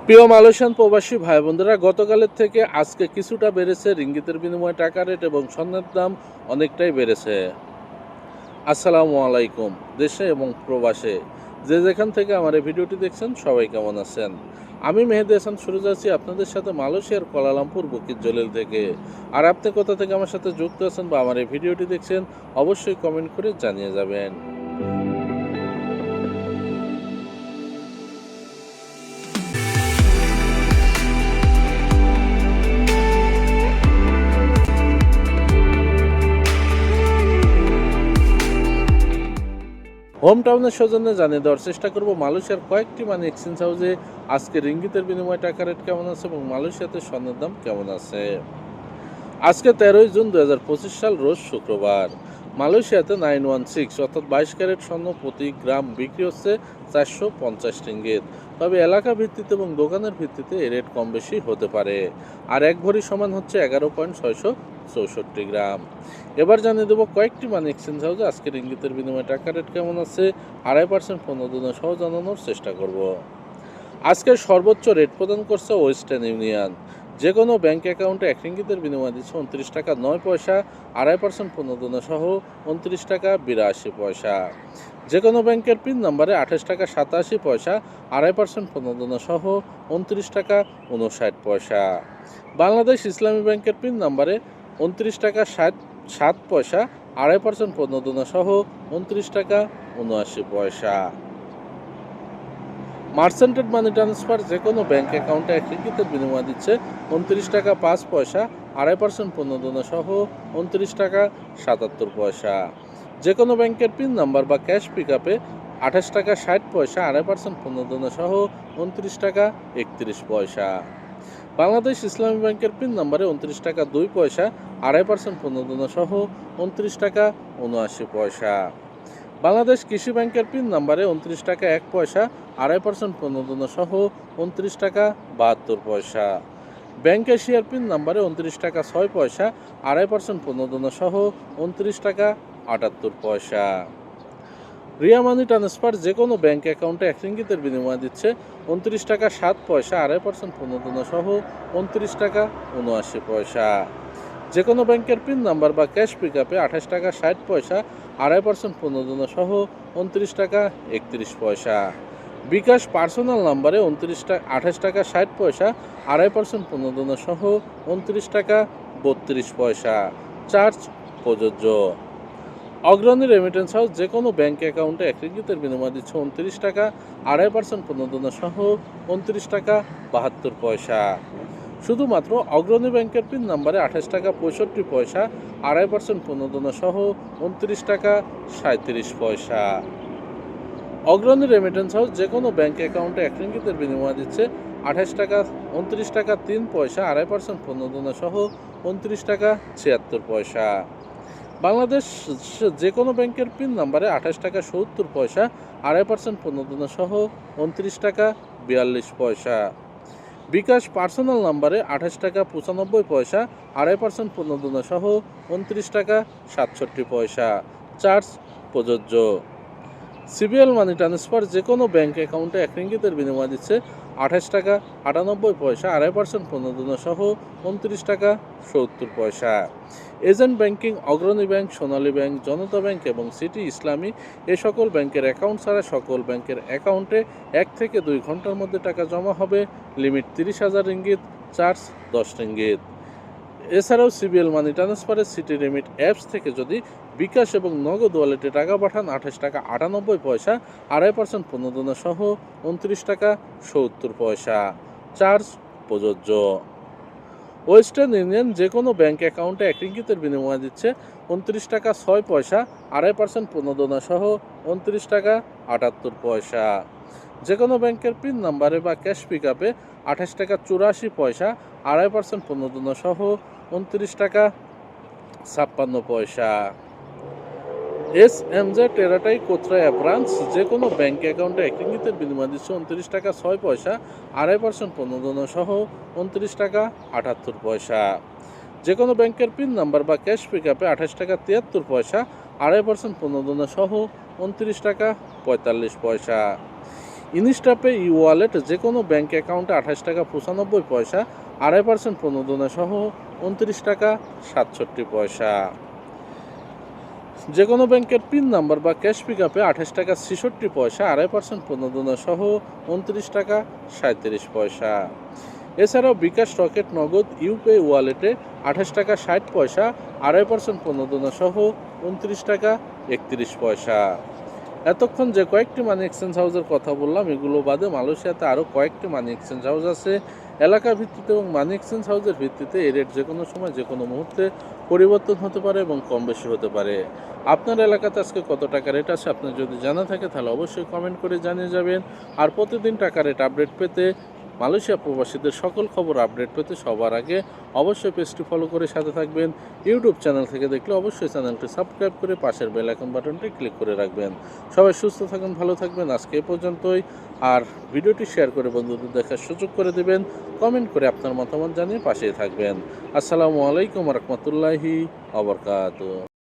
প্রিয় মালয়েশিয়ান প্রবাসী ভাই বোনেরা, গতকালের থেকে আজকে কিছুটা বেড়েছে রিঙ্গিতের বিনিময়ে টাকা রেট এবং স্বর্ণের দাম অনেকটাই বেড়েছে। আসসালামু আলাইকুম। দেশে এবং প্রবাসে যে যেখান থেকে আমার এই ভিডিওটি দেখছেন সবাই কেমন আছেন? আমি মেহেদী হাসান শুরু যাচ্ছি আপনাদের সাথে মালয়েশিয়ার কুয়ালালামপুর বুকিত জলিল থেকে। আর আপনি কোথা থেকে আমার সাথে যুক্ত আছেন বা আমার এই ভিডিওটি দেখছেন অবশ্যই কমেন্ট করে জানিয়ে যাবেন। হোম টাউনের সৌজন্যে জানিয়ে দেওয়ার চেষ্টা করব মালয়েশিয়ার কয়েকটি মানি এক্সচেঞ্জ হাউসে আজকে রিঙ্গিতের বিনিময়ে টাকা রেট কেমন আছে এবং মালয়েশিয়াতে স্বর্ণের দাম কেমন আছে। আজকে 13 জুন 2025 সাল, রোজ শুক্রবার। মালয়েশিয়াতে 916 অর্থাৎ 22 ক্যারেট স্বর্ণ প্রতি গ্রাম বিক্রি হচ্ছে 450 রিঙ্গিত। তবে এলাকা ভিত্তিতে এবং দোকানের ভিত্তিতে এই রেট কম বেশি হতে পারে। আর এক ভরি সমান হচ্ছে 11.664 গ্রাম। এবার জানিয়ে দেবো কয়েকটি মানি এক্সচেঞ্জ হাউসে আজকে রিঙ্গিতের বিনিময়ে টাকা রেট কেমন আছে। 2.5% প্রণোদনা সহ জানানোর চেষ্টা করব। আজকে সর্বোচ্চ রেট প্রদান করছে ওয়েস্টার্ন ইউনিয়ন। যে কোনো ব্যাংক অ্যাকাউন্টে 1 রিঙ্গিতের বিনিময় দিচ্ছে 29 টাকা 9 পয়সা, 2.5% প্রণোদনা সহ 29 টাকা 82 পয়সা। যে কোনো ব্যাংকের পিন নাম্বারে 28 টাকা 87 পয়সা, 2.5% প্রণোদনা সহ 29 টাকা 59 পয়সা। বাংলাদেশ ইসলামী ব্যাংকের পিন নাম্বারে 29 টাকা 7 পয়সা, 2.5% প্রণোদনা সহ 29 টাকা 79 পয়সা। মার্চেন্টেড মানি ট্রান্সফার যে কোনো ব্যাংক অ্যাকাউন্টে 1 রিঙ্গিতের বিনিময় দিচ্ছে 29 টাকা 5 পয়সা, 2.5% প্রণোদনা সহ 29 টাকা 77 পয়সা। যে কোনো ব্যাংকের পিন নাম্বার বা ক্যাশ পিক আপে 28 টাকা 60 পয়সা, 2.5% প্রণোদনা সহ 29 টাকা 31 পয়সা। বাংলাদেশ ইসলামী ব্যাংকের পিন নাম্বারে 29 টাকা 2 পয়সা, 2.5% প্রণোদনা সহ 29 টাকা 79 পয়সা। বাংলাদেশ কৃষি ব্যাংকের পিন নাম্বারে 29 টাকা 1 পয়সা, 2.5% প্রণোদনা সহ 29 টাকা 72 পয়সা। ব্যাংক এশিয়ার পিন নাম্বারে 29 টাকা 6 পয়সা, 2.5% প্রণোদনা সহ 29 টাকা 78 পয়সা। রিয়া মানি ট্রান্সফার যে কোনো ব্যাংক অ্যাকাউন্টে 1 রিঙ্গিতের বিনিময় দিচ্ছে 29 টাকা 7 পয়সা, 2.5% প্রণোদনা সহ 29 টাকা 79 পয়সা। যে কোনো ব্যাংকের পিন নাম্বার বা ক্যাশ পিক আপে 28 টাকা 60 পয়সা, 2.5% প্রণোদনা সহ 29 টাকা 31 পয়সা। বিকাশ পার্সোনাল নাম্বারে 28 টাকা 60 পয়সা, 2.5% প্রণোদনা সহ 29 টাকা 32 পয়সা। চার্জ প্রযোজ্য। অগ্রণী রেমিটেন্স হাউস যে কোনো ব্যাংক অ্যাকাউন্টে 1 রিঙ্গিতের বিনিময় দিচ্ছে 29 টাকা, 2.5% প্রণোদনা সহ 29 টাকা 72 পয়সা। শুধুমাত্র অগ্রণী ব্যাংকের পিন নাম্বারে 28 টাকা 65 পয়সা, 2.5% প্রণোদনা সহ 29 টাকা 37 পয়সা। অগ্রণী রেমিটেন্স হাউস যে কোনো ব্যাংক অ্যাকাউন্টে 1 রিঙ্গিতের বিনিময় দিচ্ছে 28 টাকা 29 টাকা 3 পয়সা, 2.5% প্রণোদনা সহ 29 টাকা 76 পয়সা। বাংলাদেশ যে কোনো ব্যাংকের পিন নাম্বারে 28 টাকা 70 পয়সা, 2.5% প্রণোদনা সহ 29 টাকা 42 পয়সা। বিকাশ পার্সোনাল নাম্বারে 28 টাকা 95 পয়সা, 2.5% প্রণোদনা সহ 29 টাকা 67 পয়সা। চার্জ প্রযোজ্য। সিবিএল মানি ট্রান্সফার যে কোনো ব্যাংক অ্যাকাউন্টে 1 রিঙ্গিতের বিনিময় দিচ্ছে 28 টাকা 98 পয়সা, 2.5% প্রণোদনা সহ 29 টাকা 70 পয়সা। এজেন্ট ব্যাংকিং অগ্রণী ব্যাংক, সোনালী ব্যাংক, জনতা ব্যাংক এবং সিটি ইসলামী এ সকল ব্যাংকের অ্যাকাউন্ট ছাড়া সকল ব্যাংকের অ্যাকাউন্টে 1 থেকে 2 ঘন্টার মধ্যে টাকা জমা হবে। Limit 30,000 ringgit, charge 10 ringgit. এছাড়াও সিবিএল মানি ট্রান্সফারের সিটি রিমিট অ্যাপস থেকে যদি বিকাশ এবং নগদ ওয়ালেটে টাকা পাঠান 28 টাকা 98 পয়সা, 2.5% প্রণোদনা সহ 29 টাকা 70 পয়সা। চার্জ প্রযোজ্য। ওয়েস্টার্ন ইউনিয়ন যে কোনো ব্যাংক অ্যাকাউন্টে 1 রিঙ্গিতের বিনিময় দিচ্ছে 29 টাকা 6 পয়সা, 2.5% প্রণোদনা সহ 29 টাকা 78 পয়সা। যে কোনো ব্যাংকের পিন নাম্বারে বা ক্যাশ পিক আপে 28 টাকা 84 পয়সা, 2.5% প্রণোদনা সহ 29 টাকা 56 পয়সা। এসএমজে টেরাটাই কোতরায়া ব্রাঞ্চ যে কোনো ব্যাংক অ্যাকাউন্টে 1 রিঙ্গিতের বিনিময় দিচ্ছে 29 টাকা 6 পয়সা, 2.5% প্রণোদনা সহ 29 টাকা 78 পয়সা। যে কোনো ব্যাংকের পিন নাম্বার বা ক্যাশ পিক আপে 28 টাকা 73 পয়সা, 2.5% প্রণোদনা সহ 29 টাকা 45 পয়সা। ইনস্টাপে ই ওয়ালেট যে কোনো ব্যাঙ্ক অ্যাকাউন্টে 28 টাকা 95 পয়সা, 2.5% প্রণোদনা সহ 29 টাকা 67 পয়সা। যে কোনো ব্যাংকের পিন নাম্বার বা ক্যাশ পিক আপে 28 টাকা 66 পয়সা, 2.5% প্রণোদনা সহ 29 টাকা 37 পয়সা। এছাড়াও বিকাশ, রকেট, নগদ, ইউপে ওয়ালেটে 28 টাকা 60 পয়সা, 2.5% প্রণোদনা সহ 29 টাকা 31 পয়সা। এতক্ষণ যে কয়েকটি মানি এক্সচেঞ্জ হাউসের কথা বললাম, এগুলো বাদে মালয়েশিয়াতে আরও কয়েকটি মানি এক্সচেঞ্জ হাউস আছে। এলাকা ভিত্তিতে এবং মানি এক্সচেঞ্জ হাউসের ভিত্তিতে এই রেট যে কোনো সময় যে কোনো মুহূর্তে পরিবর্তন হতে পারে এবং কম বেশি হতে পারে। আপনার এলাকাতে আজকে কত টাকা রেট আছে আপনার যদি জানা থাকে তাহলে অবশ্যই কমেন্ট করে জানিয়ে যাবেন। আর প্রতিদিন টাকা রেট আপডেট পেতে, মালয়েশিয়া প্রবাসীদের সকল খবর আপডেট পেতে সবার আগে অবশ্যই পেজটি ফলো করে সাথে থাকবেন। ইউটিউব চ্যানেল থেকে দেখলে অবশ্যই চ্যানেলটি সাবস্ক্রাইব করে পাশের বেল আইকন বাটনটি ক্লিক করে রাখবেন। সবাই সুস্থ থাকুন, ভালো থাকবেন। আজকে এ পর্যন্তই। আর ভিডিওটি শেয়ার করে বন্ধুদের দেখার সুযোগ করে দেবেন। কমেন্ট করে আপনার মতামত জানিয়ে পাশেই থাকবেন। আসসালামু আলাইকুম রহমতুল্লাহি ওয়া বারাকাতুহু।